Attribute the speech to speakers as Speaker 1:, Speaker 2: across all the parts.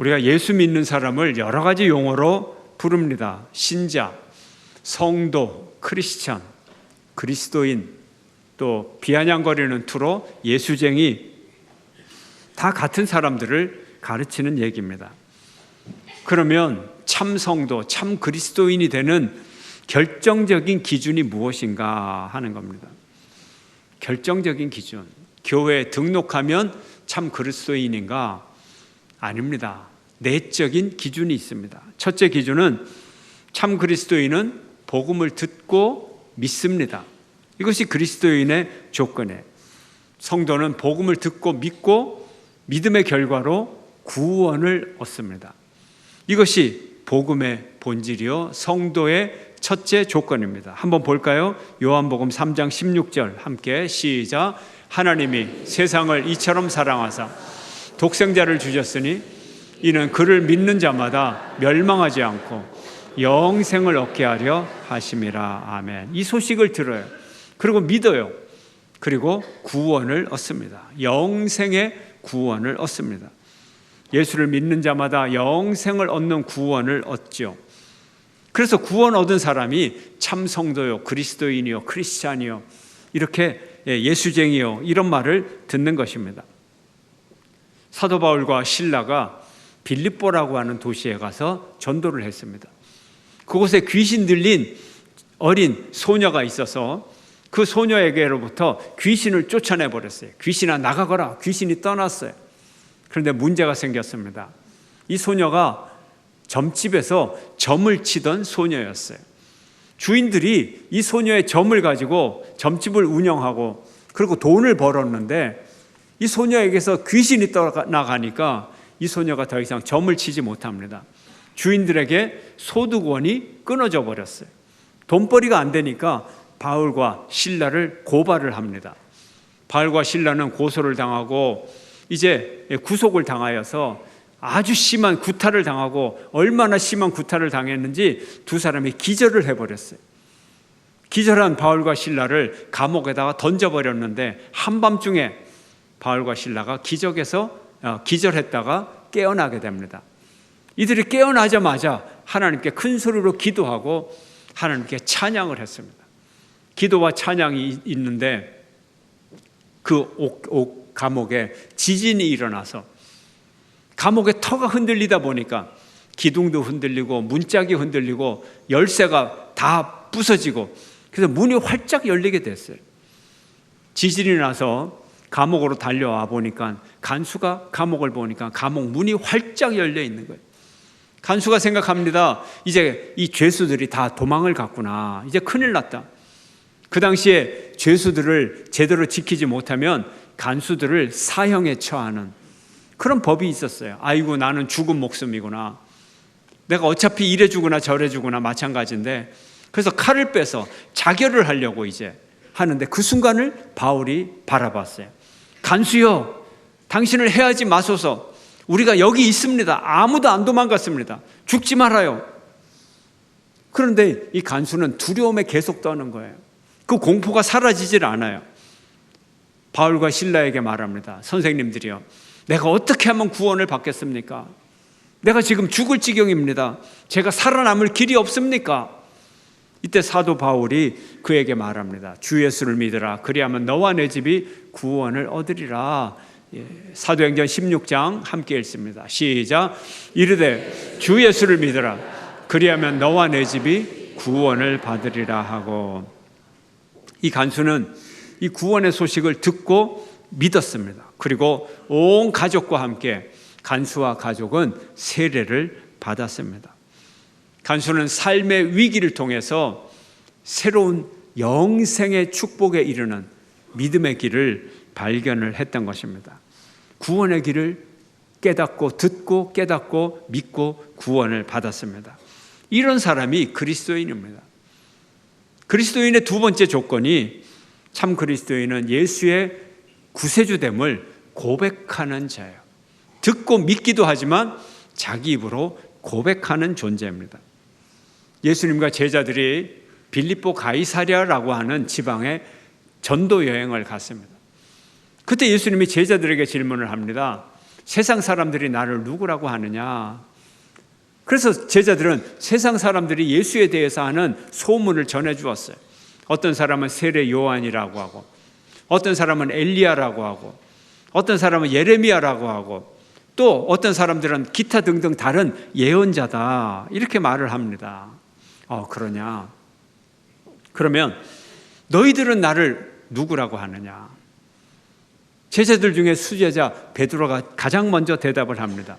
Speaker 1: 우리가 예수 믿는 사람을 여러 가지 용어로 부릅니다. 신자, 성도, 크리스찬, 그리스도인, 또 비아냥거리는 투로 예수쟁이, 다 같은 사람들을 가르치는 얘기입니다. 그러면 참 성도, 참 그리스도인이 되는 결정적인 기준이 무엇인가 하는 겁니다. 결정적인 기준, 교회에 등록하면 참 그리스도인인가? 아닙니다. 내적인 기준이 있습니다. 첫째 기준은 참 그리스도인은 복음을 듣고 믿습니다. 이것이 그리스도인의 조건이에요. 성도는 복음을 듣고 믿고 믿음의 결과로 구원을 얻습니다. 이것이 복음의 본질이요 성도의 첫째 조건입니다. 한번 볼까요? 요한복음 3장 16절 함께 시작. 하나님이 세상을 이처럼 사랑하사 독생자를 주셨으니 이는 그를 믿는 자마다 멸망하지 않고 영생을 얻게 하려 하심이라. 아멘. 이 소식을 들어요. 그리고 믿어요. 그리고 구원을 얻습니다. 영생의 구원을 얻습니다. 예수를 믿는 자마다 영생을 얻는 구원을 얻죠. 그래서 구원 얻은 사람이 참 성도요, 그리스도인이요, 크리스찬이요, 이렇게 예수쟁이요, 이런 말을 듣는 것입니다. 사도 바울과 실라가 빌립보라고 하는 도시에 가서 전도를 했습니다. 그곳에 귀신 들린 어린 소녀가 있어서 그 소녀에게로부터 귀신을 쫓아내 버렸어요. 귀신아 나가거라. 귀신이 떠났어요. 그런데 문제가 생겼습니다. 이 소녀가 점집에서 점을 치던 소녀였어요. 주인들이 이 소녀의 점을 가지고 점집을 운영하고 그리고 돈을 벌었는데 이 소녀에게서 귀신이 떠나가니까 이 소녀가 더 이상 점을 치지 못합니다. 주인들에게 소득원이 끊어져 버렸어요. 돈벌이가 안 되니까 바울과 실라를 고발을 합니다. 바울과 실라는 고소를 당하고 이제 구속을 당하여서 아주 심한 구타를 당하고, 얼마나 심한 구타를 당했는지 두 사람이 기절을 해버렸어요. 기절한 바울과 실라를 감옥에다가 던져버렸는데 한밤중에 바울과 실라가 기절했다가 깨어나게 됩니다. 이들이 깨어나자마자 하나님께 큰 소리로 기도하고 하나님께 찬양을 했습니다. 기도와 찬양이 있는데 그 감옥에 지진이 일어나서 감옥의 터가 흔들리다 보니까 기둥도 흔들리고 문짝이 흔들리고 열쇠가 다 부서지고 그래서 문이 활짝 열리게 됐어요. 지진이 나서 감옥으로 달려와 보니까 간수가 감옥을 보니까 감옥 문이 활짝 열려 있는 거예요. 간수가 생각합니다. 이제 이 죄수들이 다 도망을 갔구나. 이제 큰일 났다. 그 당시에 죄수들을 제대로 지키지 못하면 간수들을 사형에 처하는 그런 법이 있었어요. 아이고 나는 죽은 목숨이구나. 내가 어차피 이래 죽으나 저래 죽으나 마찬가지인데, 그래서 칼을 빼서 자결을 하려고 이제 하는데 그 순간을 바울이 바라봤어요. 간수여, 당신을 해하지 마소서. 우리가 여기 있습니다. 아무도 안 도망갔습니다. 죽지 말아요. 그런데 이 간수는 두려움에 계속 떠는 거예요. 그 공포가 사라지질 않아요. 바울과 실라에게 말합니다. 선생님들이요, 내가 어떻게 하면 구원을 받겠습니까? 내가 지금 죽을 지경입니다. 제가 살아남을 길이 없습니까? 이때 사도 바울이 그에게 말합니다. 주 예수를 믿으라. 그리하면 너와 내 집이 구원을 얻으리라. 사도행전 16장 함께 읽습니다. 시작. 이르되 주 예수를 믿으라. 그리하면 너와 내 집이 구원을 받으리라 하고, 이 간수는 이 구원의 소식을 듣고 믿었습니다. 그리고 온 가족과 함께 간수와 가족은 세례를 받았습니다. 간수는 삶의 위기를 통해서 새로운 영생의 축복에 이르는 믿음의 길을 발견을 했던 것입니다. 구원의 길을 깨닫고 듣고 깨닫고 믿고 구원을 받았습니다. 이런 사람이 그리스도인입니다. 그리스도인의 두 번째 조건이, 참 그리스도인은 예수의 구세주됨을 고백하는 자예요. 듣고 믿기도 하지만 자기 입으로 고백하는 존재입니다. 예수님과 제자들이 빌립보 가이사랴라고 하는 지방에 전도 여행을 갔습니다. 그때 예수님이 제자들에게 질문을 합니다. 세상 사람들이 나를 누구라고 하느냐? 그래서 제자들은 세상 사람들이 예수에 대해서 하는 소문을 전해 주었어요. 어떤 사람은 세례 요한이라고 하고, 어떤 사람은 엘리야라고 하고, 어떤 사람은 예레미야라고 하고, 또 어떤 사람들은 기타 등등 다른 예언자다, 이렇게 말을 합니다. 그러냐? 그러면 너희들은 나를 누구라고 하느냐? 제자들 중에 수제자 베드로가 가장 먼저 대답을 합니다.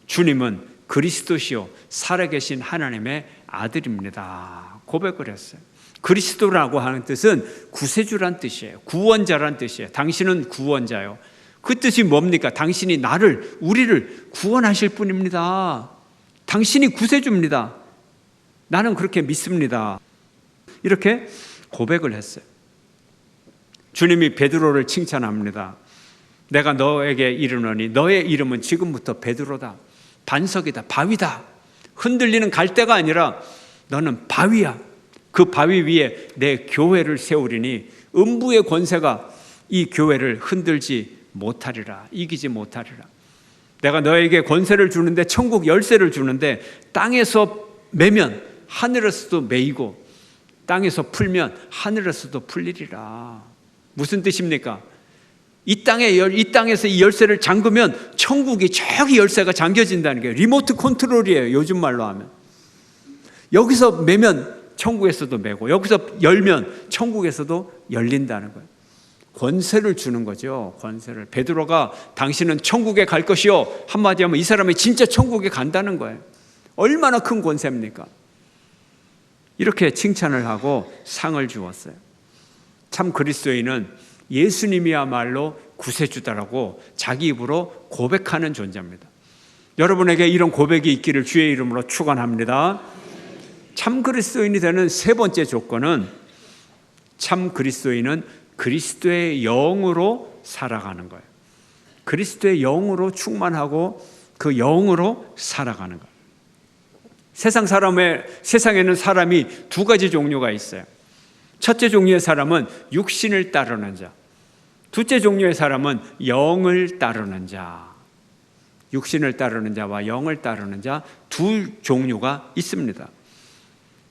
Speaker 1: 주님은 그리스도시요 살아계신 하나님의 아들입니다. 고백을 했어요. 그리스도라고 하는 뜻은 구세주란 뜻이에요. 구원자란 뜻이에요. 당신은 구원자요. 그 뜻이 뭡니까? 당신이 우리를 구원하실 분입니다. 당신이 구세주입니다. 나는 그렇게 믿습니다. 이렇게 고백을 했어요. 주님이 베드로를 칭찬합니다. 내가 너에게 이르노니 너의 이름은 지금부터 베드로다. 반석이다. 바위다. 흔들리는 갈대가 아니라 너는 바위야. 그 바위 위에 내 교회를 세우리니 음부의 권세가 이 교회를 흔들지 못하리라. 이기지 못하리라. 내가 너에게 권세를 주는데, 천국 열쇠를 주는데, 땅에서 매면 하늘에서도 매이고 땅에서 풀면 하늘에서도 풀리리라. 무슨 뜻입니까? 이 땅에서 이 열쇠를 잠그면 천국이 저기 열쇠가 잠겨진다는 게 리모트 컨트롤이에요. 요즘 말로 하면. 여기서 매면 천국에서도 매고, 여기서 열면 천국에서도 열린다는 거예요. 권세를 주는 거죠. 권세를. 베드로가 당신은 천국에 갈 것이요, 한마디 하면 이 사람이 진짜 천국에 간다는 거예요. 얼마나 큰 권세입니까? 이렇게 칭찬을 하고 상을 주었어요. 참 그리스도인은 예수님이야말로 구세주다라고 자기 입으로 고백하는 존재입니다. 여러분에게 이런 고백이 있기를 주의 이름으로 축원합니다. 참 그리스도인이 되는 세 번째 조건은, 참 그리스도인은 그리스도의 영으로 살아가는 거예요. 그리스도의 영으로 충만하고 그 영으로 살아가는 거예요. 세상에는 사람이 두 가지 종류가 있어요. 첫째 종류의 사람은 육신을 따르는 자, 둘째 종류의 사람은 영을 따르는 자. 육신을 따르는 자와 영을 따르는 자, 두 종류가 있습니다.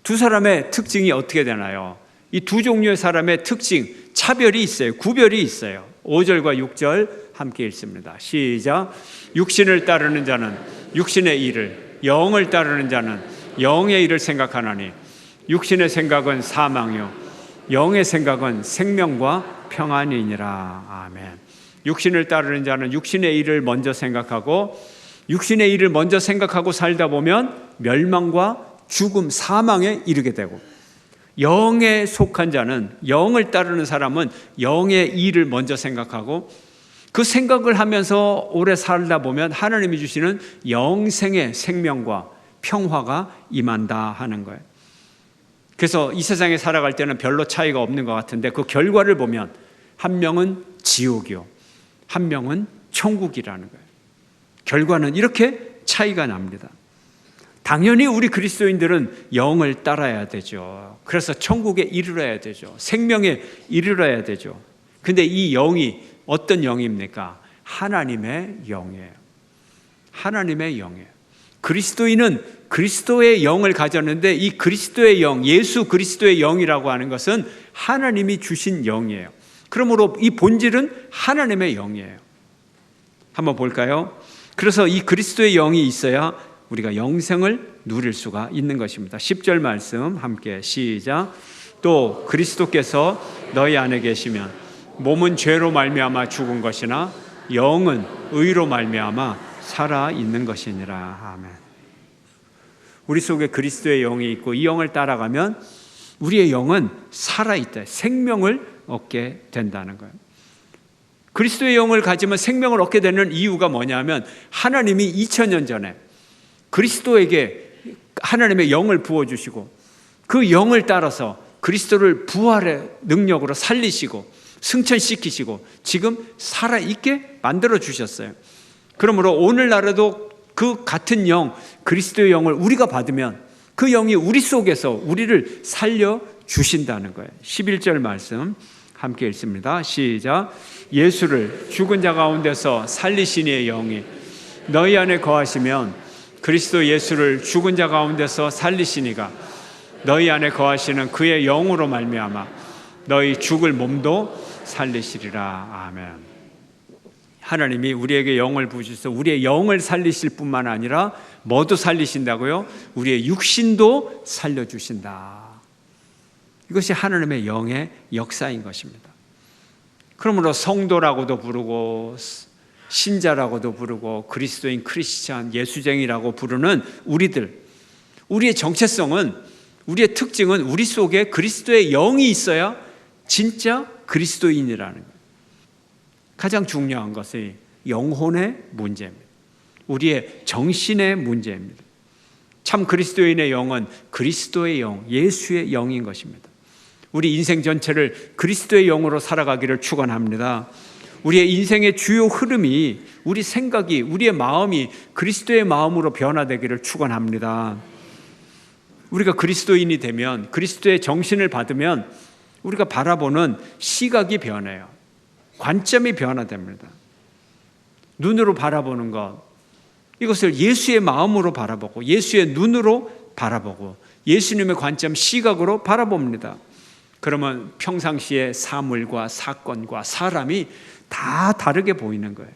Speaker 1: 두 사람의 특징이 어떻게 되나요? 이 두 종류의 사람의 특징, 차별이 있어요. 구별이 있어요. 5절과 6절 함께 읽습니다. 시작. 육신을 따르는 자는 육신의 일을, 영을 따르는 자는 영의 일을 생각하나니 육신의 생각은 사망이요 영의 생각은 생명과 평안이니라. 아멘. 육신을 따르는 자는 육신의 일을 먼저 생각하고, 육신의 일을 먼저 생각하고 살다 보면 멸망과 죽음, 사망에 이르게 되고, 영에 속한 자는, 영을 따르는 사람은 영의 일을 먼저 생각하고 그 생각을 하면서 오래 살다 보면 하나님이 주시는 영생의 생명과 평화가 임한다 하는 거예요. 그래서 이 세상에 살아갈 때는 별로 차이가 없는 것 같은데, 그 결과를 보면 한 명은 지옥이요, 한 명은 천국이라는 거예요. 결과는 이렇게 차이가 납니다. 당연히 우리 그리스도인들은 영을 따라야 되죠. 그래서 천국에 이르러야 되죠. 생명에 이르러야 되죠. 근데 이 영이 어떤 영입니까? 하나님의 영이에요. 하나님의 영이에요. 그리스도인은 그리스도의 영을 가졌는데, 이 그리스도의 영, 예수 그리스도의 영이라고 하는 것은 하나님이 주신 영이에요. 그러므로 이 본질은 하나님의 영이에요. 한번 볼까요? 그래서 이 그리스도의 영이 있어야 우리가 영생을 누릴 수가 있는 것입니다. 10절 말씀 함께 시작. 또 그리스도께서 너희 안에 계시면 몸은 죄로 말미암아 죽은 것이나 영은 의로 말미암아 살아 있는 것이니라. 아멘. 우리 속에 그리스도의 영이 있고 이 영을 따라가면 우리의 영은 살아있다, 생명을 얻게 된다는 거예요. 그리스도의 영을 가지면 생명을 얻게 되는 이유가 뭐냐면, 하나님이 2000년 전에 그리스도에게 하나님의 영을 부어주시고 그 영을 따라서 그리스도를 부활의 능력으로 살리시고 승천시키시고 지금 살아있게 만들어 주셨어요. 그러므로 오늘날에도 그 같은 영, 그리스도의 영을 우리가 받으면 그 영이 우리 속에서 우리를 살려주신다는 거예요. 11절 말씀 함께 읽습니다. 시작. 예수를 죽은 자 가운데서 살리신 이의 영이 너희 안에 거하시면 그리스도 예수를 죽은 자 가운데서 살리시니가 너희 안에 거하시는 그의 영으로 말미암아 너희 죽을 몸도 살리시리라. 아멘. 하나님이 우리에게 영을 부으셔서 우리의 영을 살리실 뿐만 아니라 뭐도 살리신다고요? 우리의 육신도 살려주신다. 이것이 하나님의 영의 역사인 것입니다. 그러므로 성도라고도 부르고 신자라고도 부르고 그리스도인 크리스찬 예수쟁이라고 부르는 우리의 정체성은, 우리의 특징은 우리 속에 그리스도의 영이 있어야 진짜 그리스도인이라는 거예요. 가장 중요한 것이 영혼의 문제입니다. 우리의 정신의 문제입니다. 참 그리스도인의 영은 그리스도의 영, 예수의 영인 것입니다. 우리 인생 전체를 그리스도의 영으로 살아가기를 축원합니다. 우리의 인생의 주요 흐름이, 우리 생각이, 우리의 마음이 그리스도의 마음으로 변화되기를 축원합니다. 우리가 그리스도인이 되면, 그리스도의 정신을 받으면 우리가 바라보는 시각이 변해요. 관점이 변화됩니다. 눈으로 바라보는 것, 이것을 예수의 마음으로 바라보고 예수의 눈으로 바라보고 예수님의 관점, 시각으로 바라봅니다. 그러면 평상시의 사물과 사건과 사람이 다 다르게 보이는 거예요.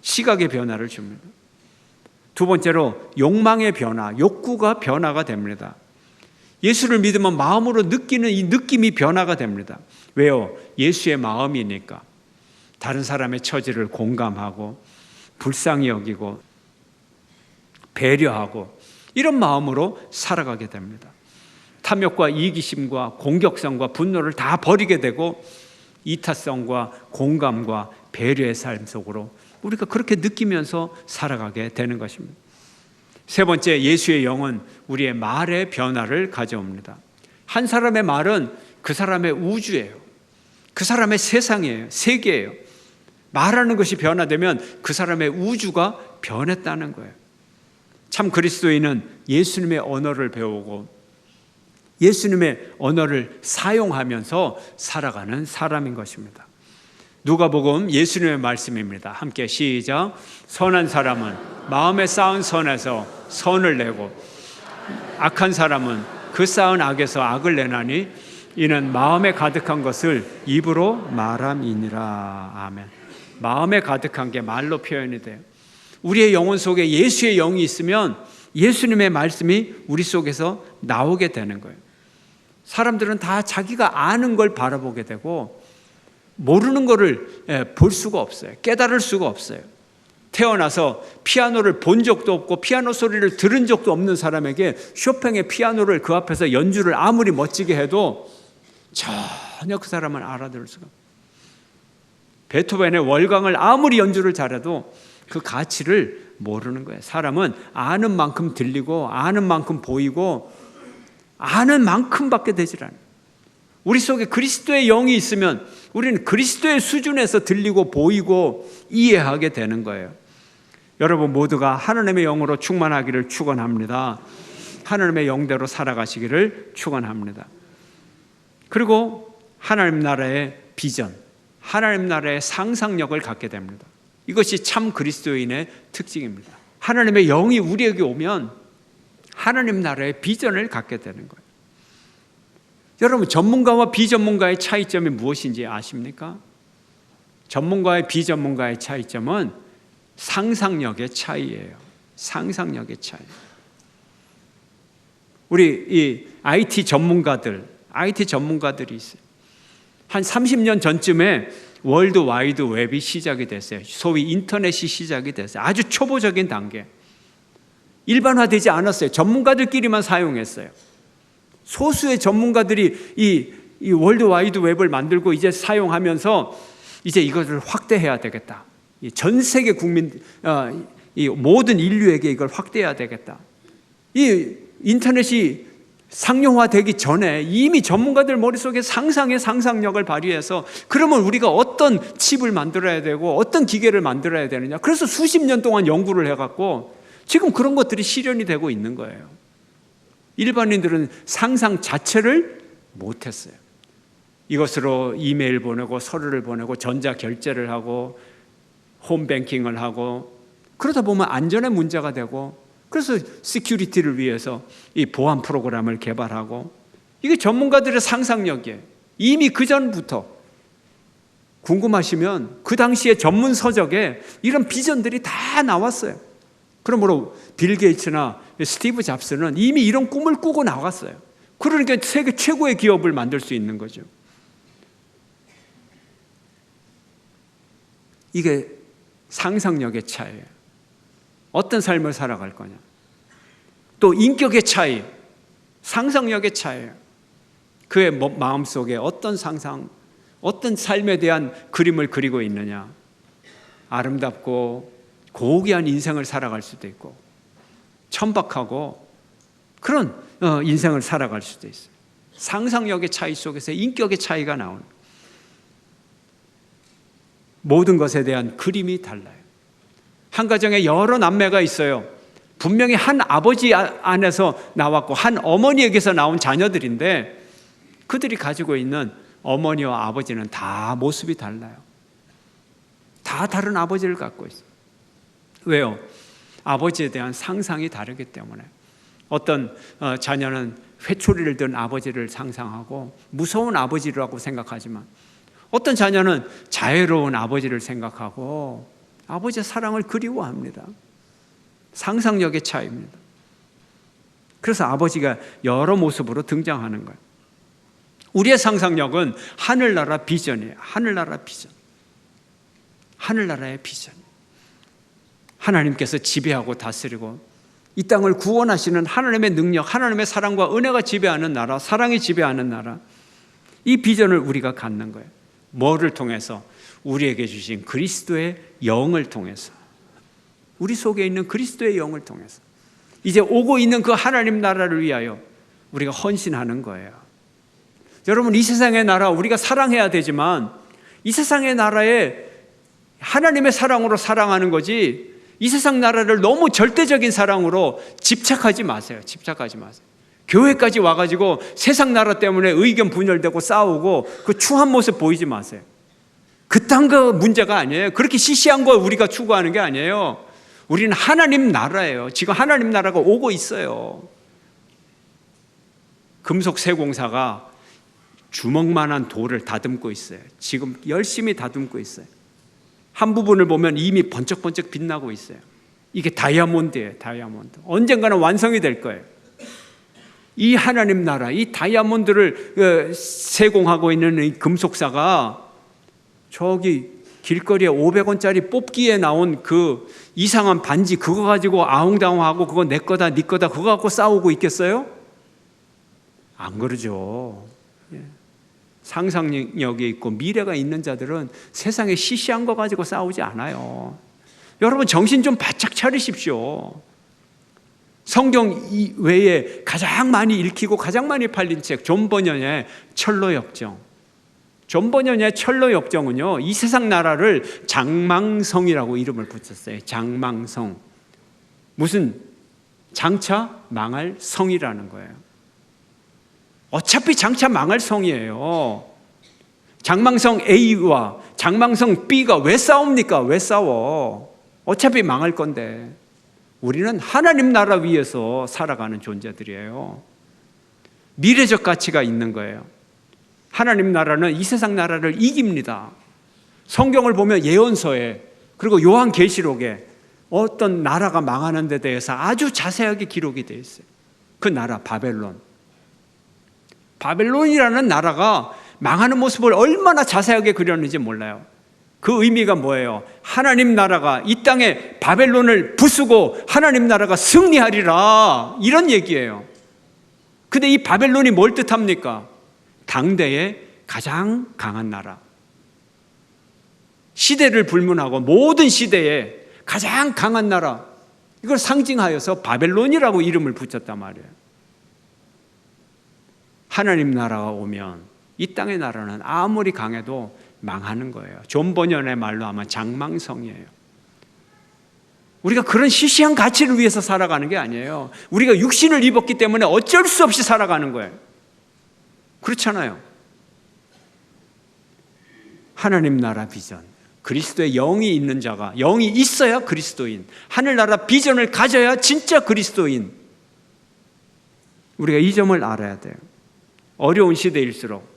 Speaker 1: 시각의 변화를 줍니다. 두 번째로 욕망의 변화, 욕구가 변화가 됩니다. 예수를 믿으면 마음으로 느끼는 이 느낌이 변화가 됩니다. 왜요? 예수의 마음이니까. 다른 사람의 처지를 공감하고 불쌍히 여기고 배려하고 이런 마음으로 살아가게 됩니다. 탐욕과 이기심과 공격성과 분노를 다 버리게 되고 이타성과 공감과 배려의 삶 속으로 우리가 그렇게 느끼면서 살아가게 되는 것입니다. 세 번째, 예수의 영은 우리의 말의 변화를 가져옵니다. 한 사람의 말은 그 사람의 우주예요. 그 사람의 세상이에요. 세계예요. 말하는 것이 변화되면 그 사람의 우주가 변했다는 거예요. 참 그리스도인은 예수님의 언어를 배우고 예수님의 언어를 사용하면서 살아가는 사람인 것입니다. 누가복음 예수님의 말씀입니다. 함께 시작. 선한 사람은 마음에 쌓은 선에서 선을 내고 악한 사람은 그 쌓은 악에서 악을 내나니 이는 마음에 가득한 것을 입으로 말함이니라. 아멘. 마음에 가득한 게 말로 표현이 돼요. 우리의 영혼 속에 예수의 영이 있으면 예수님의 말씀이 우리 속에서 나오게 되는 거예요. 사람들은 다 자기가 아는 걸 바라보게 되고 모르는 거를 볼 수가 없어요. 깨달을 수가 없어요. 태어나서 피아노를 본 적도 없고 피아노 소리를 들은 적도 없는 사람에게 쇼팽의 피아노를 그 앞에서 연주를 아무리 멋지게 해도 전혀 그 사람은 알아들을 수가 없어요. 베토벤의 월광을 아무리 연주를 잘해도 그 가치를 모르는 거예요. 사람은 아는 만큼 들리고 아는 만큼 보이고 아는 만큼밖에 되질 않아요. 우리 속에 그리스도의 영이 있으면 우리는 그리스도의 수준에서 들리고 보이고 이해하게 되는 거예요. 여러분 모두가 하나님의 영으로 충만하기를 축원합니다. 하나님의 영대로 살아가시기를 축원합니다. 그리고 하나님 나라의 비전, 하나님 나라의 상상력을 갖게 됩니다. 이것이 참 그리스도인의 특징입니다. 하나님의 영이 우리에게 오면 하나님 나라의 비전을 갖게 되는 거예요. 여러분 전문가와 비전문가의 차이점이 무엇인지 아십니까? 전문가와 비전문가의 차이점은 상상력의 차이예요. 상상력의 차이. 우리 이 IT 전문가들이 있어요. 한 30년 전쯤에 월드 와이드 웹이 시작이 됐어요. 소위 인터넷이 시작이 됐어요. 아주 초보적인 단계. 일반화되지 않았어요. 전문가들끼리만 사용했어요. 소수의 전문가들이 이 월드 와이드 웹을 만들고 이제 사용하면서 이제 이것을 확대해야 되겠다. 전 세계 국민, 이 모든 인류에게 이걸 확대해야 되겠다. 이 인터넷이 상용화되기 전에 이미 전문가들 머릿속에 상상의 상상력을 발휘해서 그러면 우리가 어떤 칩을 만들어야 되고 어떤 기계를 만들어야 되느냐. 그래서 수십 년 동안 연구를 해갖고 지금 그런 것들이 실현이 되고 있는 거예요. 일반인들은 상상 자체를 못했어요. 이것으로 이메일 보내고 서류를 보내고 전자결제를 하고 홈뱅킹을 하고 그러다 보면 안전에 문제가 되고, 그래서 시큐리티를 위해서 이 보안 프로그램을 개발하고, 이게 전문가들의 상상력이에요. 이미 그 전부터. 궁금하시면 그 당시에 전문 서적에 이런 비전들이 다 나왔어요. 그러므로 빌 게이츠나 스티브 잡스는 이미 이런 꿈을 꾸고 나왔어요. 그러니까 세계 최고의 기업을 만들 수 있는 거죠. 이게 상상력의 차이예요. 어떤 삶을 살아갈 거냐. 또 인격의 차이, 상상력의 차이예요. 그의 마음속에 어떤 상상, 어떤 삶에 대한 그림을 그리고 있느냐. 아름답고 고귀한 인생을 살아갈 수도 있고, 천박하고 그런 인생을 살아갈 수도 있어요. 상상력의 차이 속에서 인격의 차이가 나오는, 모든 것에 대한 그림이 달라요. 한 가정에 여러 남매가 있어요. 분명히 한 아버지 안에서 나왔고 한 어머니에게서 나온 자녀들인데, 그들이 가지고 있는 어머니와 아버지는 다 모습이 달라요. 다 다른 아버지를 갖고 있어요. 왜요? 아버지에 대한 상상이 다르기 때문에. 어떤 자녀는 회초리를 든 아버지를 상상하고 무서운 아버지라고 생각하지만, 어떤 자녀는 자애로운 아버지를 생각하고 아버지의 사랑을 그리워합니다. 상상력의 차이입니다. 그래서 아버지가 여러 모습으로 등장하는 거예요. 우리의 상상력은 하늘나라 비전이에요. 하늘나라 비전. 하늘나라의 비전. 하나님께서 지배하고 다스리고 이 땅을 구원하시는 하나님의 능력, 하나님의 사랑과 은혜가 지배하는 나라, 사랑이 지배하는 나라. 이 비전을 우리가 갖는 거예요. 뭐를 통해서? 우리에게 주신 그리스도의 영을 통해서. 우리 속에 있는 그리스도의 영을 통해서. 이제 오고 있는 그 하나님 나라를 위하여 우리가 헌신하는 거예요. 여러분, 이 세상의 나라 우리가 사랑해야 되지만, 이 세상의 나라에 하나님의 사랑으로 사랑하는 거지, 이 세상 나라를 너무 절대적인 사랑으로 집착하지 마세요. 집착하지 마세요. 교회까지 와가지고 세상 나라 때문에 의견 분열되고 싸우고 그 추한 모습 보이지 마세요. 그딴 거 문제가 아니에요. 그렇게 시시한 거 우리가 추구하는 게 아니에요. 우리는 하나님 나라예요. 지금 하나님 나라가 오고 있어요. 금속 세공사가 주먹만한 돌을 다듬고 있어요. 지금 열심히 다듬고 있어요. 한 부분을 보면 이미 번쩍번쩍 빛나고 있어요. 이게 다이아몬드예요. 다이아몬드. 언젠가는 완성이 될 거예요. 이 하나님 나라, 이 다이아몬드를 세공하고 있는 이 금속사가 저기 길거리에 500원짜리 뽑기에 나온 그 이상한 반지 그거 가지고 아웅다웅하고 그거 내 거다 네 거다 그거 갖고 싸우고 있겠어요? 안 그러죠. 상상력이 있고 미래가 있는 자들은 세상에 시시한 거 가지고 싸우지 않아요. 여러분, 정신 좀 바짝 차리십시오. 성경 외에 가장 많이 읽히고 가장 많이 팔린 책, 존 버년의 철로역정. 존 버년의 철로역정은요, 이 세상 나라를 장망성이라고 이름을 붙였어요. 장망성. 무슨 장차 망할 성이라는 거예요. 어차피 장차 망할 성이에요. 장망성 A와 장망성 B가 왜 싸웁니까? 왜 싸워? 어차피 망할 건데. 우리는 하나님 나라 위에서 살아가는 존재들이에요. 미래적 가치가 있는 거예요. 하나님 나라는 이 세상 나라를 이깁니다. 성경을 보면 예언서에, 그리고 요한계시록에 어떤 나라가 망하는 데 대해서 아주 자세하게 기록이 되어 있어요. 그 나라 바벨론. 바벨론이라는 나라가 망하는 모습을 얼마나 자세하게 그렸는지 몰라요. 그 의미가 뭐예요? 하나님 나라가 이 땅에 바벨론을 부수고 하나님 나라가 승리하리라, 이런 얘기예요. 근데 이 바벨론이 뭘 뜻합니까? 당대의 가장 강한 나라, 시대를 불문하고 모든 시대에 가장 강한 나라, 이걸 상징하여서 바벨론이라고 이름을 붙였단 말이에요. 하나님 나라가 오면 이 땅의 나라는 아무리 강해도 망하는 거예요. 존 버년의 말로 하면 장망성이에요. 우리가 그런 시시한 가치를 위해서 살아가는 게 아니에요. 우리가 육신을 입었기 때문에 어쩔 수 없이 살아가는 거예요. 그렇잖아요. 하나님 나라 비전, 그리스도의 영이 있는 자가, 영이 있어야 그리스도인, 하늘나라 비전을 가져야 진짜 그리스도인. 우리가 이 점을 알아야 돼요. 어려운 시대일수록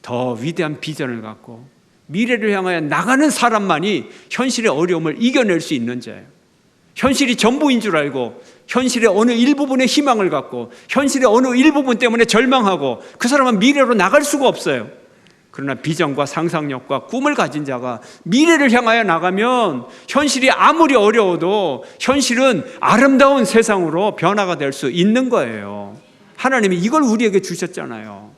Speaker 1: 더 위대한 비전을 갖고 미래를 향하여 나가는 사람만이 현실의 어려움을 이겨낼 수 있는 자예요. 현실이 전부인 줄 알고 현실의 어느 일부분의 희망을 갖고 현실의 어느 일부분 때문에 절망하고 그 사람은 미래로 나갈 수가 없어요. 그러나 비전과 상상력과 꿈을 가진 자가 미래를 향하여 나가면 현실이 아무리 어려워도 현실은 아름다운 세상으로 변화가 될 수 있는 거예요. 하나님이 이걸 우리에게 주셨잖아요.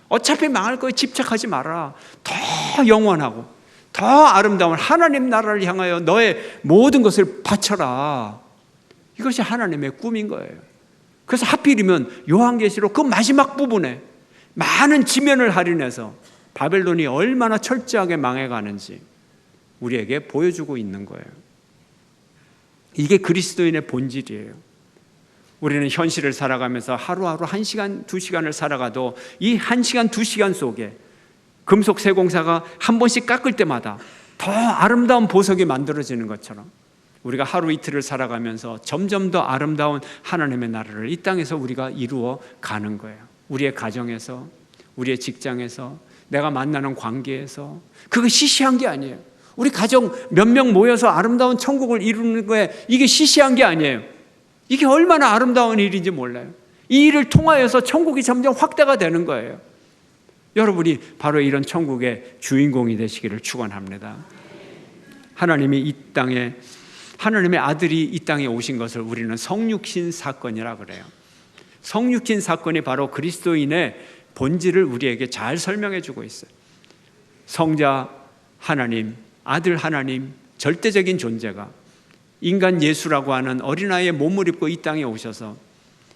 Speaker 1: 어차피 망할 거에 집착하지 마라. 더 영원하고 더 아름다운 하나님 나라를 향하여 너의 모든 것을 바쳐라. 이것이 하나님의 꿈인 거예요. 그래서 하필이면 요한계시록 그 마지막 부분에 많은 지면을 할인해서 바벨론이 얼마나 철저하게 망해가는지 우리에게 보여주고 있는 거예요. 이게 그리스도인의 본질이에요. 우리는 현실을 살아가면서 하루하루 1시간, 2시간을 살아가도 이 1시간, 2시간 속에 금속 세공사가 한 번씩 깎을 때마다 더 아름다운 보석이 만들어지는 것처럼 우리가 하루 이틀을 살아가면서 점점 더 아름다운 하나님의 나라를 이 땅에서 우리가 이루어 가는 거예요. 우리의 가정에서, 우리의 직장에서, 내가 만나는 관계에서. 그거 시시한 게 아니에요. 우리 가정 몇 명 모여서 아름다운 천국을 이루는 거에 이게 시시한 게 아니에요. 이게 얼마나 아름다운 일인지 몰라요. 이 일을 통하여서 천국이 점점 확대가 되는 거예요. 여러분이 바로 이런 천국의 주인공이 되시기를 축원합니다. 하나님이 이 땅에, 하나님의 아들이 이 땅에 오신 것을 우리는 성육신 사건이라 그래요. 성육신 사건이 바로 그리스도인의 본질을 우리에게 잘 설명해 주고 있어요. 성자 하나님, 아들 하나님, 절대적인 존재가 인간 예수라고 하는 어린아이의 몸을 입고 이 땅에 오셔서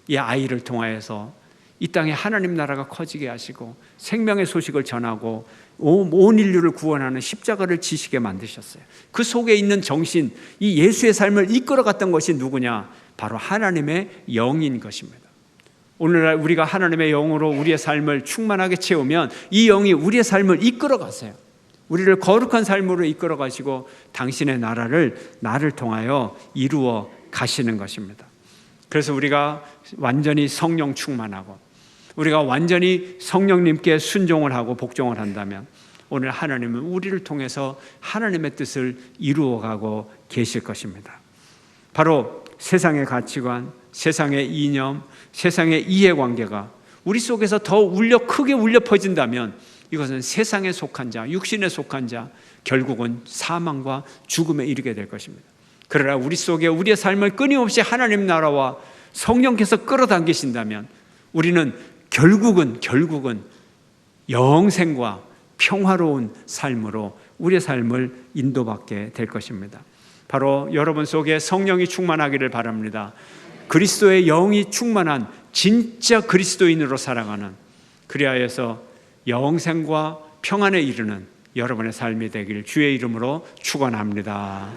Speaker 1: 이 아이를 통하여서 이 땅에 하나님 나라가 커지게 하시고 생명의 소식을 전하고 온 인류를 구원하는 십자가를 지시게 만드셨어요. 그 속에 있는 정신, 이 예수의 삶을 이끌어갔던 것이 누구냐? 바로 하나님의 영인 것입니다. 오늘날 우리가 하나님의 영으로 우리의 삶을 충만하게 채우면 이 영이 우리의 삶을 이끌어가세요. 우리를 거룩한 삶으로 이끌어 가시고 당신의 나라를 나를 통하여 이루어 가시는 것입니다. 그래서 우리가 완전히 성령 충만하고 우리가 완전히 성령님께 순종을 하고 복종을 한다면 오늘 하나님은 우리를 통해서 하나님의 뜻을 이루어가고 계실 것입니다. 바로 세상의 가치관, 세상의 이념, 세상의 이해관계가 우리 속에서 더 크게 울려 퍼진다면 이것은 세상에 속한 자, 육신에 속한 자, 결국은 사망과 죽음에 이르게 될 것입니다. 그러나 우리 속에 우리의 삶을 끊임없이 하나님 나라와 성령께서 끌어당기신다면 우리는 결국은 영생과 평화로운 삶으로 우리의 삶을 인도받게 될 것입니다. 바로 여러분 속에 성령이 충만하기를 바랍니다. 그리스도의 영이 충만한 진짜 그리스도인으로 살아가는, 그리하여서 영생과 평안에 이르는 여러분의 삶이 되길 주의 이름으로 축원합니다.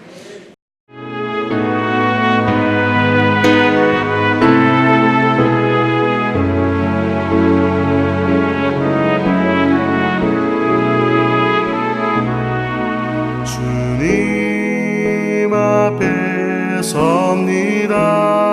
Speaker 2: 주님 앞에 섭니다.